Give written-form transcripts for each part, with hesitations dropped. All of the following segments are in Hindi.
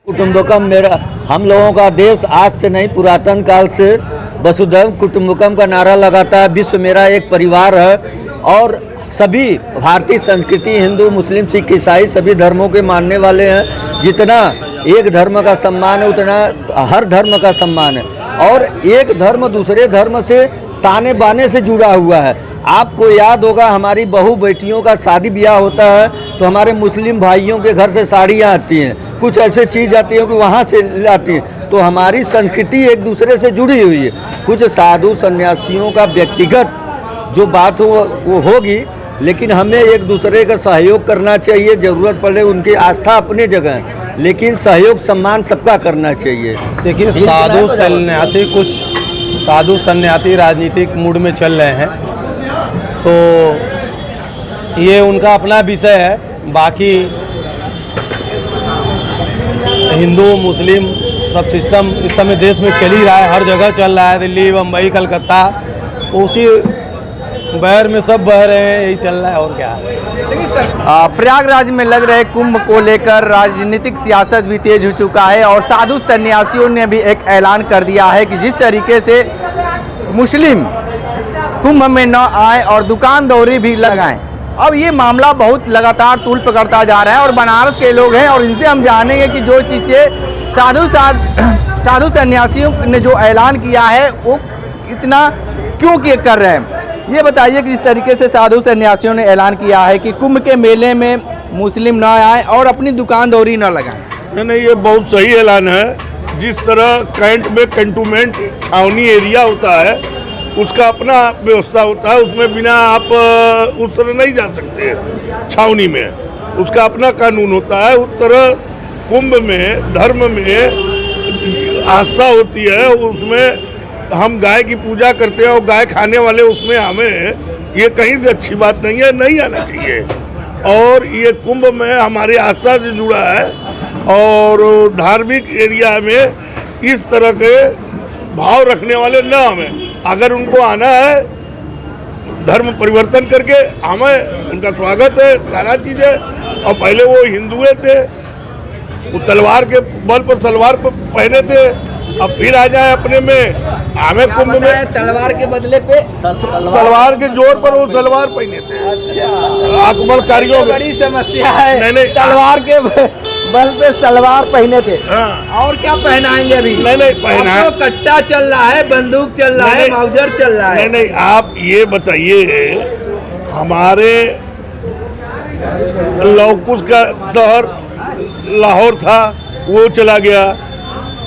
कुटुंबकम मेरा हम लोगों का देश आज से नहीं पुरातन काल से वसुधैव कुटुंबकम का नारा लगाता है। विश्व मेरा एक परिवार है और सभी भारतीय संस्कृति हिंदू मुस्लिम सिख ईसाई सभी धर्मों के मानने वाले हैं। जितना एक धर्म का सम्मान है उतना हर धर्म का सम्मान है और एक धर्म दूसरे धर्म से ताने बाने से जुड़ा हुआ है। आपको याद होगा हमारी बहू बेटियों का शादी ब्याह होता है तो हमारे मुस्लिम भाइयों के घर से साड़ियाँ आती हैं, कुछ ऐसे चीज़ आती है कि वहाँ से लाती हैं। तो हमारी संस्कृति एक दूसरे से जुड़ी हुई है। कुछ साधु सन्यासियों का व्यक्तिगत जो बात हो वो होगी, लेकिन हमें एक दूसरे का सहयोग करना चाहिए। ज़रूरत पड़े उनकी आस्था अपनी जगह है, लेकिन सहयोग सम्मान सबका करना चाहिए। देखिए साधु सन्यासी राजनीतिक मूड में चल रहे हैं तो ये उनका अपना विषय है। बाकी हिंदू मुस्लिम सब सिस्टम इस समय देश में चल ही रहा है, हर जगह चल रहा है, दिल्ली बम्बई कलकत्ता, उसी बहर में सब बह रहे हैं, यही चल रहा है और क्या है। प्रयागराज में लग रहे कुंभ को लेकर राजनीतिक सियासत भी तेज हो चुका है और साधु सन्यासियों ने भी एक ऐलान कर दिया है कि जिस तरीके से मुस्लिम कुंभ में न आए और दुकानदारी भी लगाएं। अब ये मामला बहुत लगातार तूल पकड़ता जा रहा है और बनारस के लोग हैं और इनसे हम जानेंगे कि जो चीज़ें साधु सन्यासियों ने जो ऐलान किया है वो इतना क्यों कर रहे हैं। ये बताइए कि जिस तरीके से साधु सन्यासियों ने ऐलान किया है कि कुंभ के मेले में मुस्लिम न आए और अपनी दुकानदारी न लगाएं। नहीं, ये बहुत सही ऐलान है। जिस तरह कैंट में कंटोनमेंट छावनी एरिया होता है उसका अपना व्यवस्था होता है, उसमें बिना आप उस तरह नहीं जा सकते छावनी में, उसका अपना कानून होता है। उस तरह कुंभ में धर्म में आस्था होती है, उसमें हम गाय की पूजा करते हैं और गाय खाने वाले उसमें हमें ये कहीं से अच्छी बात नहीं है, नहीं आना चाहिए। और ये कुंभ में हमारी आस्था से जुड़ा है और धार्मिक एरिया में इस तरह के भाव रखने वाले न हमें, अगर उनको आना है धर्म परिवर्तन करके हमें उनका स्वागत है, सारा चीज़ें। और पहले वो हिंदुए थे, वो तलवार के बल पर सलवार पर पहने थे, अब फिर आ जाए अपने में हमें कुंभ में तलवार के बदले पे सलवार के जोर पर वो सलवार पहने थे। अच्छा, अकबर कारीगर बड़ी समस्या है। नहीं, तलवार के बल पे सलवार पहने थे। हाँ। और क्या पहनाएंगे अभी? नहीं पहना, तो कट्टा चल रहा है, बंदूक चल रहा है, माउजर चल रहा है। नहीं, आप ये बताइए हमारे लौकुश का शहर लाहौर था, वो चला गया,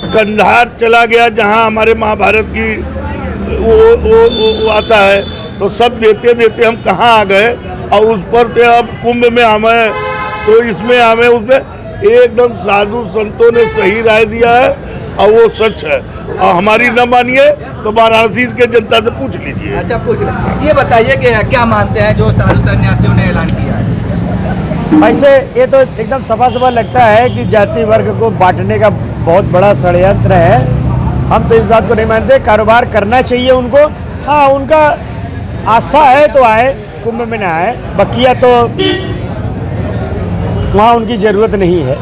कंधार चला गया जहां हमारे महाभारत की वो आता है। तो सब देते देते हम कहाँ आ गए और उस पर से अब कुंभ में हमें तो इसमें हमें उसमें एकदम साधु संतों ने सही राय दिया है और वो सच है। और हमारी न मानिए तो वाराणसी के जनता से पूछ लीजिए। अच्छा, पूछ ले। ये बताइए कि क्या मानते हैं जो साधु सन्यासियों ने ऐलान किया है? वैसे ये तो एकदम सफा लगता है कि जाति वर्ग को बांटने का बहुत बड़ा षड्यंत्र है। हम तो इस बात को नहीं मानते, कारोबार करना चाहिए उनको। हाँ, उनका आस्था है तो आए, कुंभ में ना आए, बकिया तो वहाँ उनकी ज़रूरत नहीं है।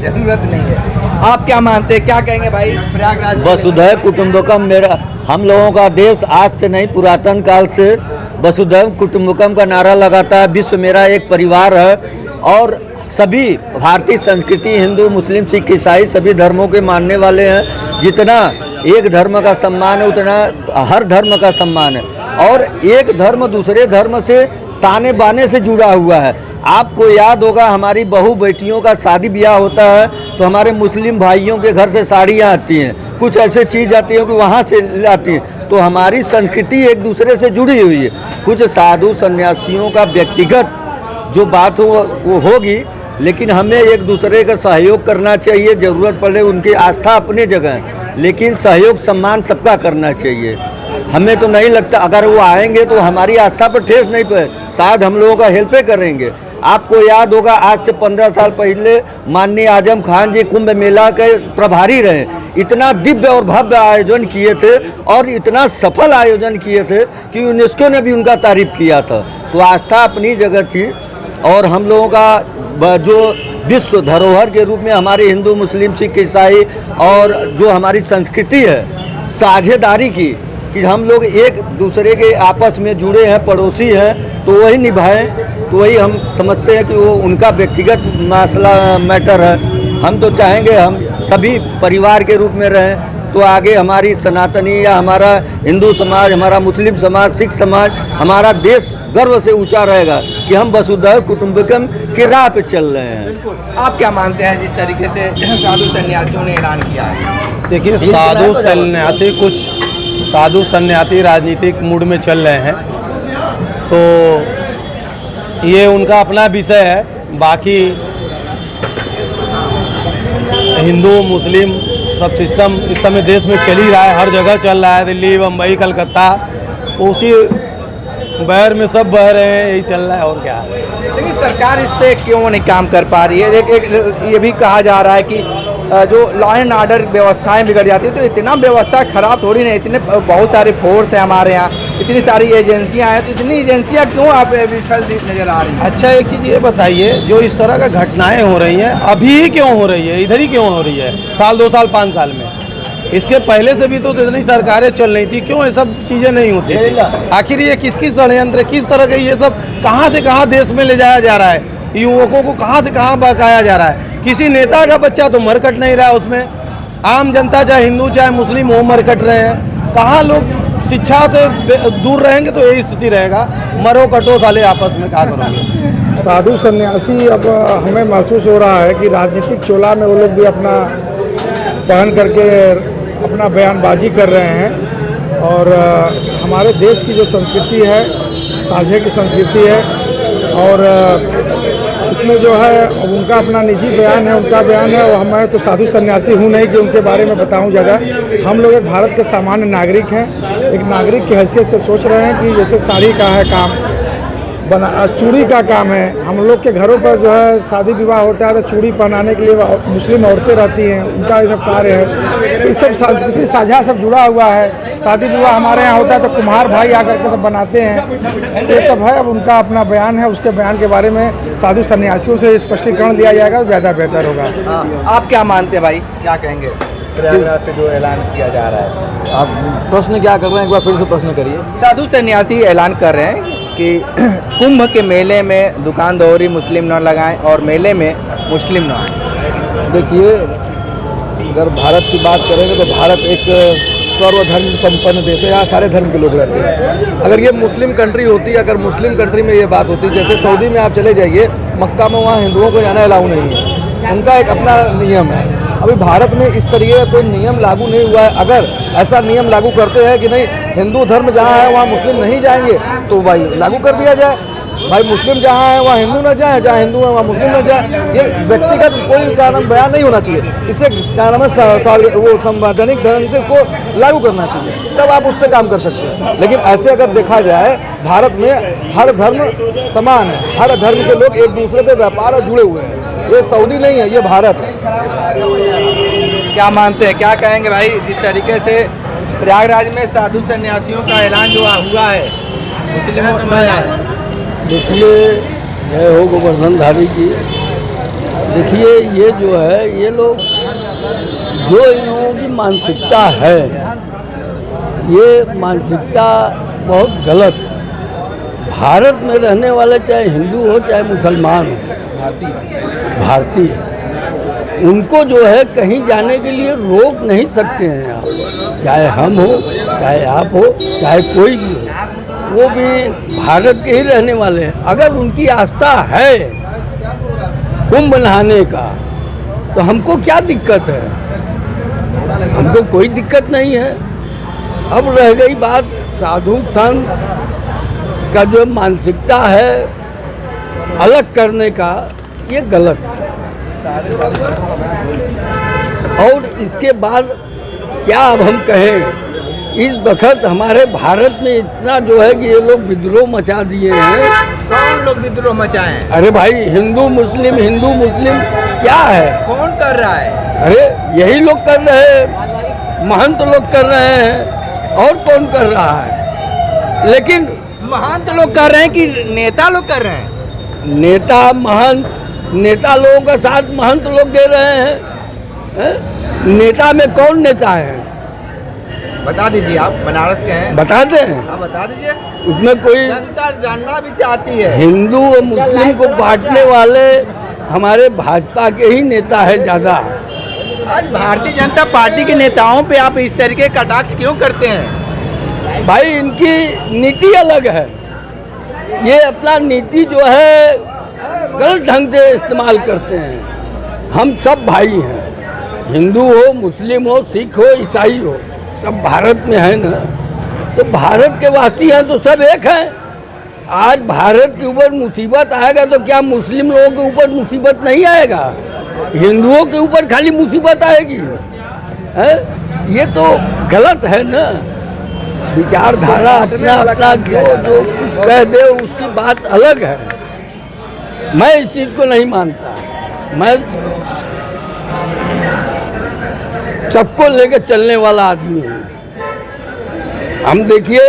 जरूरत नहीं है। आप क्या मानते हैं, क्या कहेंगे भाई? प्रयागराज वसुधैव कुटुंबकम मेरा हम लोगों का देश आज से नहीं पुरातन काल से वसुधैव कुटुंबकम का नारा लगाता है। विश्व मेरा एक परिवार है और सभी भारतीय संस्कृति हिंदू मुस्लिम सिख ईसाई सभी धर्मों के मानने वाले हैं। जितना एक धर्म का सम्मान है उतना हर धर्म का सम्मान है और एक धर्म दूसरे धर्म से ताने बाने से जुड़ा हुआ है। आपको याद होगा हमारी बहू बेटियों का शादी ब्याह होता है तो हमारे मुस्लिम भाइयों के घर से साड़ियाँ आती हैं, कुछ ऐसे चीज़ आती हैं कि वहाँ से लाती हैं। तो हमारी संस्कृति एक दूसरे से जुड़ी हुई है। कुछ साधु सन्यासियों का व्यक्तिगत जो बात हो वो होगी, लेकिन हमें एक दूसरे का सहयोग करना चाहिए। ज़रूरत पड़े उनकी आस्था अपनी जगह है, लेकिन सहयोग सम्मान सबका करना चाहिए। हमें तो नहीं लगता अगर वो आएंगे तो हमारी आस्था पर ठेस नहीं पड़े, शायद हम लोगों का हेल्पे करेंगे। आपको याद होगा आज से 15 साल पहले माननीय आजम खान जी कुंभ मेला के प्रभारी रहे। इतना दिव्य और भव्य आयोजन किए थे और इतना सफल आयोजन किए थे कि यूनेस्को ने भी उनका तारीफ किया था। तो आस्था अपनी जगह थी और हम लोगों का जो विश्व धरोहर के रूप में हमारे हिंदू मुस्लिम सिख ईसाई और जो हमारी संस्कृति है साझेदारी की कि हम लोग एक दूसरे के आपस में जुड़े हैं, पड़ोसी हैं, तो वही निभाएं। तो वही हम समझते हैं कि वो उनका व्यक्तिगत मसला मैटर है। हम तो चाहेंगे हम सभी परिवार के रूप में रहें, तो आगे हमारी सनातनी या हमारा हिंदू समाज, हमारा मुस्लिम समाज, सिख समाज, हमारा देश गर्व से ऊंचा रहेगा कि हम वसुधैव कुटुंबकम की राह पे चल रहे हैं। आप क्या मानते हैं जिस तरीके से साधु सन्यासियों ने ऐलान किया है? देखिए, साधु सन्यासी राजनीतिक मूड में चल रहे हैं, तो ये उनका अपना विषय है। बाकी हिंदू मुस्लिम सब सिस्टम इस समय देश में चल ही रहा है, हर जगह चल रहा है, दिल्ली बम्बई कलकत्ता, उसी बहर में सब बह रहे हैं, यही चल रहा है और क्या। लेकिन सरकार इस पे क्यों नहीं काम कर पा रही है? ये भी कहा जा रहा है कि जो लॉ एंड ऑर्डर व्यवस्थाएं बिगड़ जाती है, तो इतना व्यवस्था खराब थोड़ी नहीं, इतने बहुत सारे फोर्स है हमारे यहाँ, इतनी सारी एजेंसियां हैं, तो इतनी एजेंसियां क्यों आप विफल नजर आ रही हैं? अच्छा, एक चीज़ ये बताइए, जो इस तरह का घटनाएं हो रही हैं अभी ही क्यों हो रही है, इधर ही क्यों हो रही है? साल 2 साल 5 साल में, इसके पहले से भी तो इतनी सरकारें चल रही थी, क्यों ये सब चीज़ें नहीं होती थी? आखिर ये किसकी षड्यंत्र, किस तरह के ये सब कहाँ से कहाँ देश में ले जाया जा रहा है, युवकों को कहाँ से कहाँ बहकाया जा रहा है? किसी नेता का बच्चा तो मरकट नहीं रहा उसमें, आम जनता चाहे हिंदू चाहे मुस्लिम वो मरकट रहे हैं। कहाँ लोग शिक्षा से दूर रहेंगे तो यही स्थिति रहेगा, मरो कटो साले आपस में, क्या करोगे? साधु सन्यासी अब हमें महसूस हो रहा है कि राजनीतिक चोला में वो लोग भी अपना पहन करके अपना बयानबाजी कर रहे हैं, और हमारे देश की जो संस्कृति है साझे की संस्कृति है, और इसमें जो है उनका अपना निजी बयान है, उनका बयान है। और मैं तो साधु सन्यासी हूँ नहीं कि उनके बारे में बताऊँ ज़्यादा। हम लोग एक भारत के सामान्य नागरिक हैं, एक नागरिक की हैसियत से सोच रहे हैं कि जैसे साड़ी का है काम, बना चूड़ी का काम है, हम लोग के घरों पर जो है शादी विवाह होता है तो चूड़ी पहनाने के लिए मुस्लिम औरतें रहती हैं, उनका ये सब कार्य है। तो इस सब संस्कृति साझा सब जुड़ा हुआ है। शादी विवाह हमारे यहाँ होता है तो कुम्हार भाई आकर के सब बनाते हैं, ये सब है। अब उनका अपना बयान है, उसके बयान के बारे में साधु सन्यासियों से स्पष्टीकरण दिया जाएगा तो ज़्यादा बेहतर होगा। आप क्या मानते हैं भाई, क्या कहेंगे प्रयागराज से जो ऐलान किया जा रहा है? आप प्रश्न क्या कर रहे हैं, एक बार फिर से प्रश्न करिए। साधु सन्यासी ऐलान कर रहे हैं कि कुंभ के मेले में दुकान दौरी मुस्लिम न लगाएं और मेले में मुस्लिम न आए। देखिए, अगर भारत की बात करेंगे तो भारत एक सर्वधर्म संपन्न देश है, यहाँ सारे धर्म के लोग रहते हैं। अगर ये मुस्लिम कंट्री होती, अगर मुस्लिम कंट्री में ये बात होती, जैसे सऊदी में आप चले जाइए, मक्का में, वहाँ हिंदुओं को जाना अलाउ नहीं है, उनका एक अपना नियम है। अभी भारत में इस तरीके का कोई नियम लागू नहीं हुआ है। अगर ऐसा नियम लागू करते हैं कि नहीं हिंदू धर्म जहाँ है वहाँ मुस्लिम नहीं जाएंगे, तो भाई लागू कर दिया जाए। भाई मुस्लिम जहाँ है वहाँ हिंदू न जाए, जहाँ हिंदू है वहाँ मुस्लिम न जाए। ये व्यक्तिगत कोई कारण बयान नहीं होना चाहिए, इससे क्या नाम है वो संवैधानिक ढंग से इसको लागू करना चाहिए, तब आप उस पर काम कर सकते हैं। लेकिन ऐसे अगर देखा जाए, भारत में हर धर्म समान है, हर धर्म के लोग एक दूसरे के व्यापार और जुड़े हुए हैं। ये सऊदी नहीं है, ये भारत है। क्या मानते हैं, क्या कहेंगे भाई, जिस तरीके से प्रयागराज में साधु सन्यासियों का ऐलान जो हुआ है मुस्लिमों में? देखिए, जय हो गोवर्धनधारी की। देखिए, ये जो है, ये लोग जो इन लोगों की मानसिकता है, ये मानसिकता बहुत गलत है। भारत में रहने वाले चाहे हिंदू हो चाहे मुसलमान हो, भारतीय, उनको जो है कहीं जाने के लिए रोक नहीं सकते हैं आप, चाहे हम हो चाहे आप हो चाहे कोई भी हो, वो भी भारत के ही रहने वाले हैं। अगर उनकी आस्था है कुंभ नहाने का, तो हमको क्या दिक्कत है? हमको कोई दिक्कत नहीं है। अब रह गई बात साधु संत का जो मानसिकता है अलग करने का, ये गलत है। और इसके बाद क्या अब हम कहें, इस वक्त हमारे भारत में इतना जो है कि ये लोग विद्रोह मचा दिए हैं। कौन लोग विद्रोह मचाए हैं? अरे भाई, हिंदू मुस्लिम क्या है? कौन कर रहा है? अरे यही लोग कर रहे हैं, महंत लोग कर रहे हैं, और कौन कर रहा है? लेकिन महंत लोग कर रहे हैं कि नेता लोग कर रहे हैं? नेता महंत नेता लोगों का साथ महंत लोग दे रहे हैं। नेता में कौन नेता है बता दीजिए, आप बनारस के हैं, बता दें। हाँ बता दीजिए, उसमें कोई जनता जानना भी चाहती है। हिंदू और मुस्लिम को बांटने वाले हमारे भाजपा के ही नेता है ज़्यादा। आज भारतीय जनता पार्टी के नेताओं पे आप इस तरीके का कटाक्ष क्यों करते हैं? भाई इनकी नीति अलग है, ये अपना नीति जो है गलत ढंग से इस्तेमाल करते हैं। हम सब भाई हैं, हिंदू हो, मुस्लिम हो, सिख हो, ईसाई हो, सब भारत में है ना। तो भारत के वासी हैं तो सब एक हैं। आज भारत के ऊपर मुसीबत आएगा तो क्या मुस्लिम लोगों के ऊपर मुसीबत नहीं आएगा? हिंदुओं के ऊपर खाली मुसीबत आएगी है? ये तो गलत है ना। विचारधारा अपना अपना जो जो कुछ कह दे उसकी बात अलग है। मैं इस चीज़ को नहीं मानता। मैं सबको लेकर चलने वाला आदमी हूँ। हम देखिए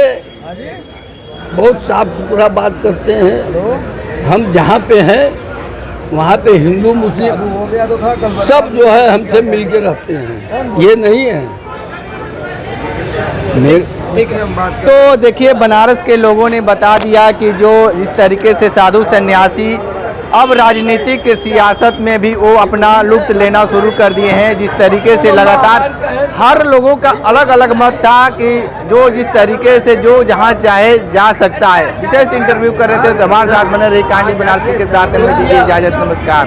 बहुत साफ सुथरा बात करते हैं। हम जहाँ पे हैं वहाँ पे हिंदू मुस्लिम सब जो है हमसे मिलके रहते हैं, ये नहीं है। तो देखिए बनारस के लोगों ने बता दिया कि जो इस तरीके से साधु सन्यासी अब राजनीतिक सियासत में भी वो अपना लुत्फ लेना शुरू कर दिए हैं। जिस तरीके से लगातार हर लोगों का अलग अलग मत था कि जो जिस तरीके से जो जहां चाहे जा सकता है। विशेष इंटरव्यू कर रहे थे तो हमारे साथ बने रही कहानी बनारसी के साथ में दीजिए इजाजत, नमस्कार।